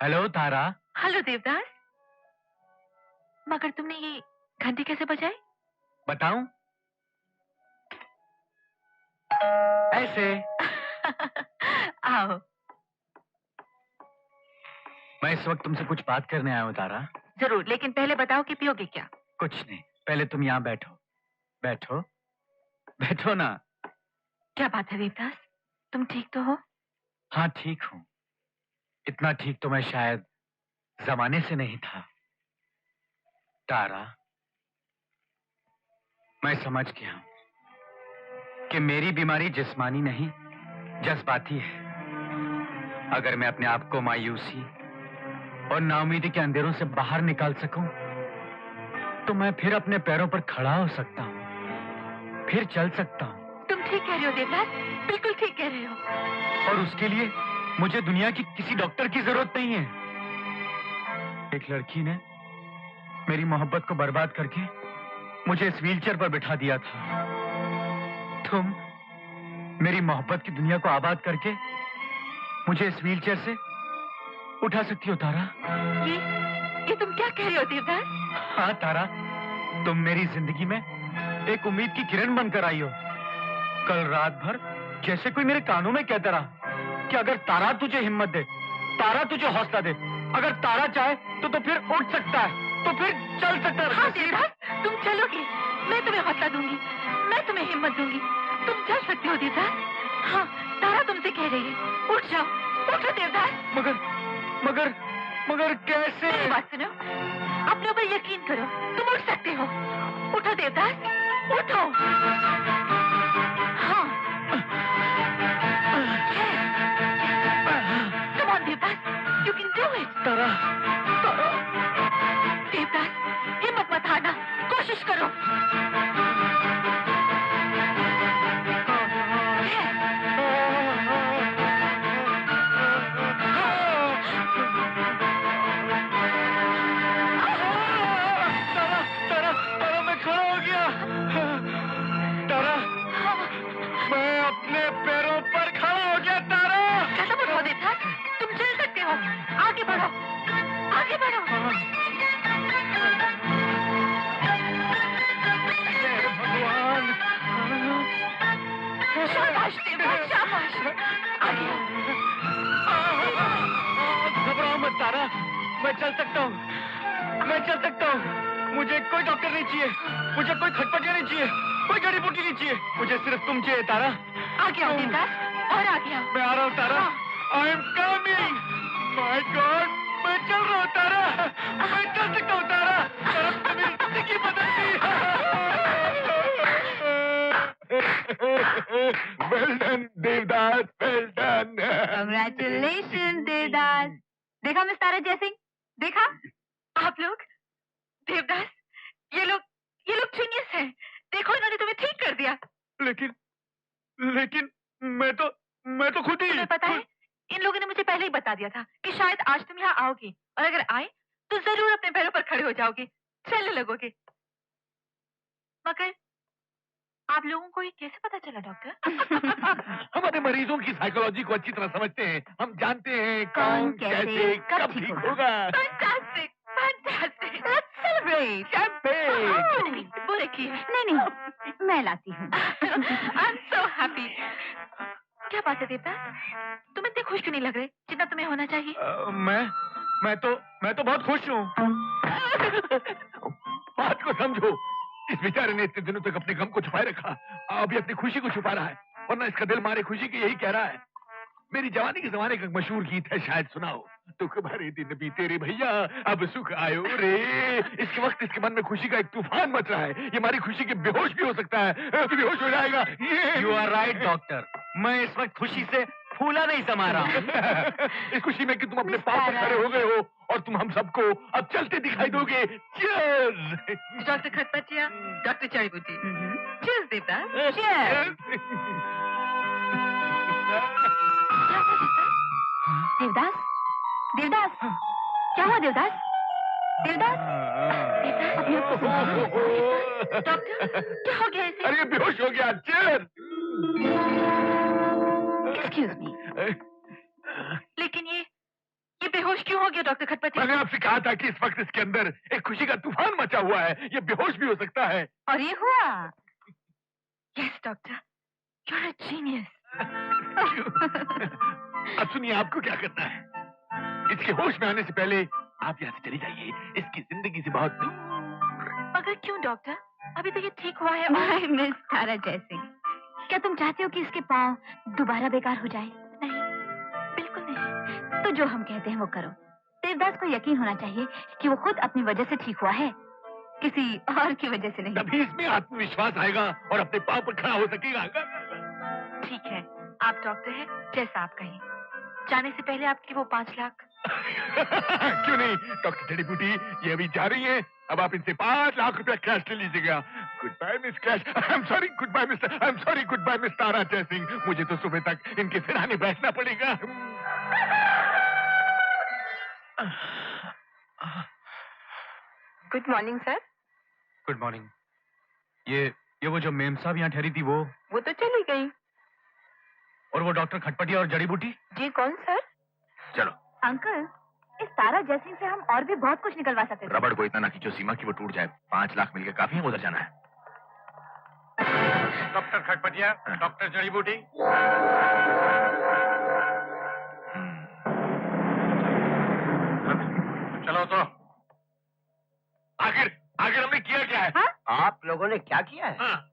Hello तारा। Hello Devdas. मगर तुमने ये घंटी कैसे बजाई? बताऊं? ऐसे। आओ। मैं इस वक्त तुमसे कुछ बात करने आया हूँ तारा। जरूर, लेकिन पहले बताओ कि पियोगे क्या? कुछ नहीं, पहले तुम यहाँ बैठो। बैठो, बैठो ना। क्या बात है देवदास, तुम ठीक तो हो? हाँ ठीक हूँ। इतना ठीक तो मैं शायद जमाने से नहीं था। तारा, मैं समझ गया हूं कि मेरी बीमारी जिस्मानी नहीं जज्बाती है। अगर मैं अपने आप को मायूसी और नाउमीदी के अंधेरों से बाहर निकाल सकूं तो मैं फिर अपने पैरों पर खड़ा हो सकता हूं, फिर चल सकता हूं। तुम ठीक कह रहे हो देवदास, बिल्कुल ठीक कह रहे हो। और उसके लिए मुझे दुनिया की किसी डॉक्टर की जरूरत नहीं है। एक लड़की ने मेरी मोहब्बत को बर्बाद करके मुझे इस व्हीलचेयर पर बिठा दिया था। तुम मेरी मोहब्बत की दुनिया को आबाद करके मुझे इस व्हीलचेयर से उठा सकती हो तारा। ये तुम क्या कह रहे हो देवदास? हाँ तारा, तुम मेरी जिंदगी में एक उम्मीद की किरण बनकर आई हो। कल रात भर जैसे कोई मेरे कानों में कहता रहा कि अगर तारा तुझे हिम्मत दे, तारा तुझे हौसला दे, अगर तारा चाहे तो फिर उठ सकता है, तो फिर चल सकता है। हाँ देवदास, तुम चलोगे, मैं तुम्हें हौसला दूंगी, मैं तुम्हें हिम्मत दूंगी, तुम चल सकते हो देवदास। हाँ, तारा तुमसे कह रही है, उठ जाओ, उठो देवदास। मगर कैसे? मेरी बात सुनो, अपने ऊपर यकीन करो, तुम उठ सकते हो। उठो देवदास, उठो। हाँ, come on Devdas, you can do it. Tara, Devdas, हिम्मत मत हारना, कोशिश करो। आगे बढ़ो, आगे बढ़ो। भगवान, शाबाश देवदास, शाबाश। आगे घबराओ मत तारा, मैं चल सकता हूँ, मैं चल सकता हूँ। मुझे कोई डॉक्टर नहीं चाहिए, मुझे कोई खटपटिया नहीं चाहिए, कोई जड़ी बूटी नहीं चाहिए, मुझे सिर्फ तुम चाहिए तारा। आगे आओ देवदास, और आगे आओ। मैं आ रहा हूँ Tara, I am coming. My god, मैं चल रहा हूँ तारा, मैं चल सकता हूँ तारा, तारा मेरी जिंदगी बदल दी। Well done Devdas, well done. Congratulations Devdas. देखा मिस तारा जयसिंह, देखा? आप लोग, देवदास, ये लोग जीनियस हैं। देखो, इन्होंने तुम्हें ठीक कर दिया। लेकिन मैं तो खुद ही। तुम्हें पता है, इन लोगों ने मुझे पहले ही बता दिया था कि शायद आज तुम यहाँ आओगी, और अगर आए तो जरूर अपने पैरों पर खड़े हो जाओगे, चलने लगोगे। मगर आप लोगों को ये कैसे पता चला डॉक्टर? हमारे मरीजों की साइकोलॉजी को अच्छी तरह समझते हैं, हम जानते हैं कौन कैसे कब ठीक होगा। Fantastic, fantastic. Let's celebrate. Champagne. वो देखिए। नहीं, मैं लाती हूँ। I'm so happy. क्या बात है देवता? तुम इतने खुश क्यों नहीं लग रहे जितना तुम्हें होना चाहिए? मैं तो बहुत खुश हूँ। बात को समझो, इस बेचारे ने इतने दिनों तक अपने गम को छुपाए रखा, अभी अपनी खुशी को छुपा रहा है, वरना इसका दिल मारे खुशी की यही कह रहा है। मेरी जवानी के जमाने का मशहूर गीत है, शायद सुनाओ। दुख भरे दिन बीते रे भैया, अब सुख आयो रे। इसके वक्त इसके मन में खुशी का एक तूफान मच रहा है। ये हमारी खुशी के बेहोश भी हो सकता है, बेहोश हो जाएगा। यू आर राइट डॉक्टर, मैं इस वक्त खुशी से फूला नहीं समा रहा हूँ। इस खुशी में कि तुम अपने पांव पर खड़े हो गए हो और तुम हम सबको अब चलते दिखाई दोगे। Cheers. Doctor Khatpatiya, doctor Chaibuti. Cheers देवता, चीयर्स। देवदास, देवदास, क्या हुआ देवदास? देवदास, अपने आप को संभालो। डॉक्टर, क्या हो गया इसे? अरे बेहोश हो गया। चीयर्स। एक्सक्यूज मी, लेकिन ये बेहोश बेहोश क्यों हो गया डॉक्टर खटपटी? मैंने आपसे कहा था कि इस वक्त इसके अंदर एक खुशी का तूफान मचा हुआ है, ये बेहोश भी हो सकता है। और ये हुआ? Yes doctor, you are a genius. अब सुनिए, आपको क्या करना है। इसके होश में आने से पहले आप यहाँ से चली जाइए, इसकी जिंदगी से बहुत दूर। मगर क्यों डॉक्टर? अभी तो ये ठीक हुआ है। माय मिस तारा जयसिंह, क्या तुम चाहते हो कि इसके पाँव दोबारा बेकार हो जाए? नहीं, बिल्कुल नहीं। तो जो हम कहते हैं वो करो। देवदास को यकीन होना चाहिए कि वो खुद अपनी वजह से ठीक हुआ है, किसी और की वजह से नहीं। तभी इसमें आत्मविश्वास आएगा और अपने पाँव पर खड़ा हो सकेगा। ठीक है, आप डॉक्टर हैं, जैसा आप कहें। जाने से पहले आपकी वो 5 लाख। क्यों नहीं डॉक्टर जड़ी बूटी, ये अभी जा रही है। अब आप इनसे 5 लाख रुपया कैश ले लीजिएगा। Goodbye miss cash. I am sorry, goodbye mister, I am sorry, goodbye miss Tara Jaisingh. मुझे तो सुबह तक इनके सिरहाने बैठना पड़ेगा। Good morning sir. Good morning. ये वो जो मेम साहब यहाँ ठहरी थी वो तो चली गई। और वो डॉक्टर खटपटी और जड़ी बूटी? जी कौन सर? चलो। अंकल, इस तारा जयसिंह से हम और भी बहुत कुछ निकलवा सकते थे। रबड़ को इतना ना खींचो सीमा की वो टूट जाए। 5 लाख मिलकर काफी है, उधर जाना है। डॉक्टर खटपटिया, डॉक्टर जड़ी बूटी। चलो तो। आखिर हमने किया क्या है? हाँ? आप लोगों ने क्या किया है? हाँ।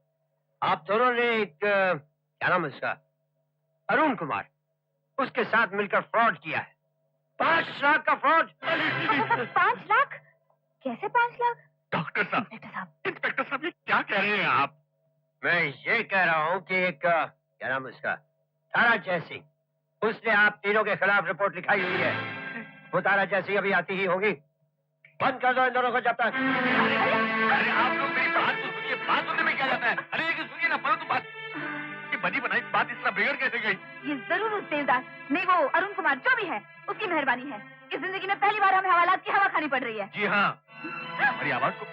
आप दोनों ने एक क्या नाम है उसका, अरुण कुमार, उसके साथ मिलकर फ्रॉड किया है। 5 लाख का फ्रॉड। 5 लाख? कैसे 5 लाख? डॉक्टर साहब, इंस्पेक्टर साहब, ये क्या कह रहे हैं आप? मैं ये कह रहा हूँ कि एक क्या नाम है उसका, तारा जयसिंह, उसने आप तीनों के खिलाफ रिपोर्ट लिखाई हुई है। वो तारा जयसिंह अभी आती ही होगी। बंद कर दो इन दोनों को जब तक। अरे आप लोग मेरी बात तो सुनिए, बात सुनने में क्या जाता है? अरे लेकिन सुनिए ना, परंतु बात, ये बनी बनाई बात इस तरह बिगड़ कैसे गई? ये जरूर उस देवदास, नहीं वो अरुण कुमार जो भी है, उसकी मेहरबानी है। इस जिंदगी में पहली बार हमें हवालात की हवा खानी पड़ रही है। जी हाँ, हमारी आवाज को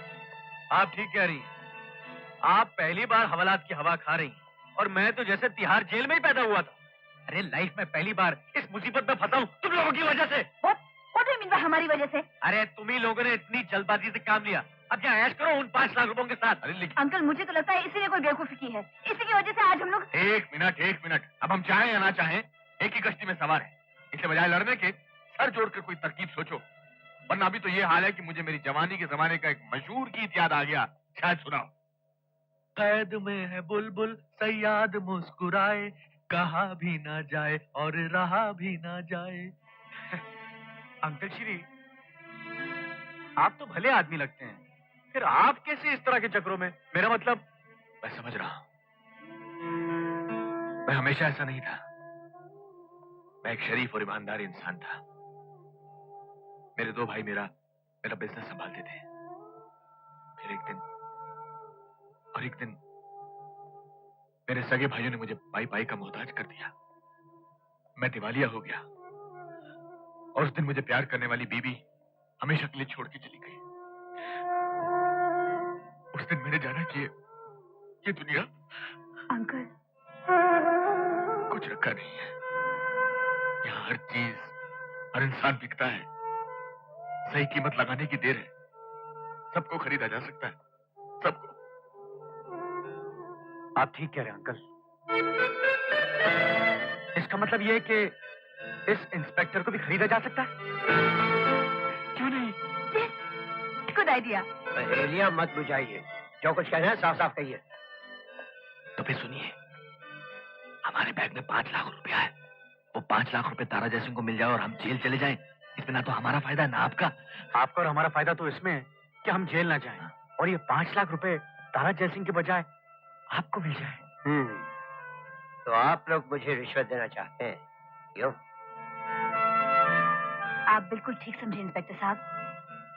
आप ठीक कह रही हैं। आप पहली बार हवालात की हवा खा रही हैं। और मैं तो जैसे तिहाड़ जेल में ही पैदा हुआ था। अरे लाइफ में पहली बार इस मुसीबत में फंसा हूँ तुम लोगों की वजह से। What do you mean by हमारी वजह से? अरे तुम ही लोगों ने इतनी जल्दबाजी से काम लिया। अब क्या ऐश करो उन 5 लाख रुपयों के साथ। अरे लेकिन अंकल, मुझे तो लगता है इसी ने कोई बेवकूफी की है। इसी की वजह से आज हम लोग। एक मिनट, अब हम चाहें या ना चाहें एक ही कश्ती में सवार है। इसके बजाय लड़ने के सर जोड़कर कोई तरकीब सोचो, वरना अभी तो ये हाल है कि मुझे मेरी जवानी के जमाने का एक मशहूर गीत याद आ गया, शायद सुनाओ। कैद में है बुलबुल सयाद मुस्कुराए, कहा भी ना जाए और रहा भी ना जाए। अंकल श्री, आप तो भले आदमी लगते हैं, फिर आप कैसे इस तरह के चक्रों में? मेरा मतलब। मैं समझ रहा हूं, मैं हमेशा ऐसा नहीं था। मैं एक शरीफ और ईमानदार इंसान था। मेरे 2 भाई मेरा बिजनेस संभालते थे। फिर एक दिन मेरे सगे भाइयों ने मुझे पाई का मोहताज कर दिया। मैं दिवालिया हो गया और उस दिन मुझे प्यार करने वाली बीवी हमेशा के लिए छोड़ के चली गई। उस दिन मैंने जाना कि ये दुनिया अंकल, कुछ रखा नहीं है। यहाँ हर चीज, हर इंसान बिकता है। सही कीमत लगाने की देर है। सबको खरीदा जा सकता है, सबको। आप ठीक कह रहे हैं अंकल। इसका मतलब ये है कि इस इंस्पेक्टर को भी खरीदा जा सकता है? क्यों नहीं? Good idea. पहेलियां मत बुझाइए, जो कुछ कहना है साफ साफ कहिए। तो फिर सुनिए, हमारे बैग में 5 लाख रुपया है। वो 5 लाख रुपए तारा जयसिंह को मिल जाए और हम जेल चले जाएं। इसमें ना तो हमारा फायदा है ना आपका। आपका और हमारा फायदा तो इसमें है कि हम जेल ना जाएं और ये 5 लाख रुपए तारा जयसिंह के बजाय आपको मिल जाए। तो आप लोग मुझे रिश्वत देना चाहते हैं, क्यों? आप बिल्कुल ठीक समझे इंस्पेक्टर साहब,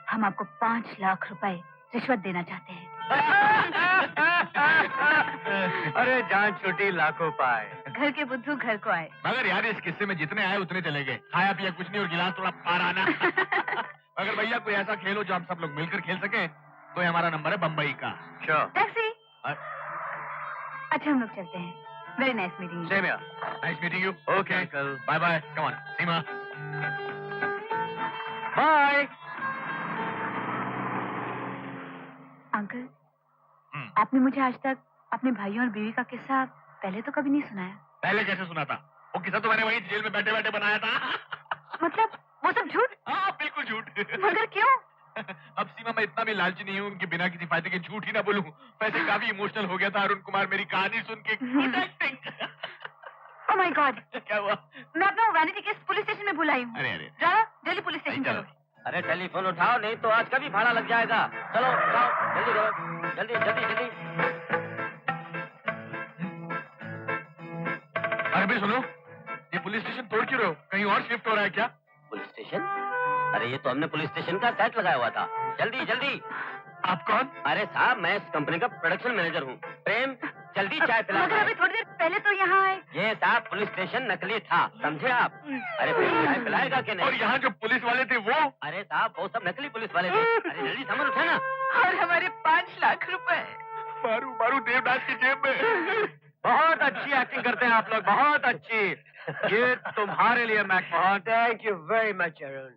हम आपको 5 लाख रुपए रिश्वत देना चाहते हैं। अरे जान छुट्टी लाखों पाए। घर के बुद्धू घर को आए। मगर यार इस किस्से में जितने आए उतने चले गए। खाया पिया कुछ नहीं और गिलास थोड़ा पार आना। अगर भैया कोई ऐसा खेल हो जो हम सब लोग मिलकर खेल सके तो ये हमारा नंबर है बम्बई का। टैक्सी। अच्छा हम लोग चलते हैं। Very nice meeting. Nice meeting you. Okay, bye bye. Come on Seema. Bye. Uncle, आपने मुझे आज तक अपने भाइयों और बीवी का किस्सा पहले तो कभी नहीं सुनाया। पहले कैसे सुना था? वो किस्सा तो मैंने वहीं जेल में बैठे बैठे बनाया था। मतलब वो सब झूठ? हाँ बिल्कुल झूठ। मगर क्यों? अब सीमा मैं इतना भी लालची नहीं हूँ कि बिना किसी फायदे के झूठ ही ना बोलूं। वैसे काफी इमोशनल हो गया था अरुण कुमार मेरी कहानी सुन के। Good acting. Oh my God, क्या हुआ? मैं अपना वैनिटी केस पुलिस स्टेशन में बुलाई हूँ। अरे अरे जाओ जल्दी पुलिस स्टेशन चलो। चलो। अरे टेलीफोन उठाओ, नहीं तो आज का भी भाड़ा लग जाएगा। चलो जाओ, जल्दी करो, जल्दी जल्दी जल्दी। अरे भी सुनो, ये पुलिस स्टेशन तोड़ क्यों रहे हो? कहीं और शिफ्ट हो रहा है क्या? Police station? अरे ये तो हमने पुलिस स्टेशन का सेट लगाया हुआ था। जल्दी जल्दी। आप कौन? अरे साहब, मैं इस कंपनी का प्रोडक्शन मैनेजर हूँ। प्रेम, जल्दी चाय पिला। मगर अभी थोड़ी देर पहले तो यहाँ आए। ये साहब पुलिस स्टेशन नकली था, समझे आप? अरे प्रेम चाय पिलाएगा कि और नहीं? यहाँ जो पुलिस वाले थे वो? अरे साहब वो सब नकली पुलिस वाले थे। अरे जल्दी सामान उठा ना। और हमारे 5 लाख रुपए। मारू मारू देवदास की जेब में। बहुत अच्छी एक्टिंग करते हैं आप लोग, बहुत अच्छी। ये तुम्हारे लिए McMahon. Thank you very much Arun.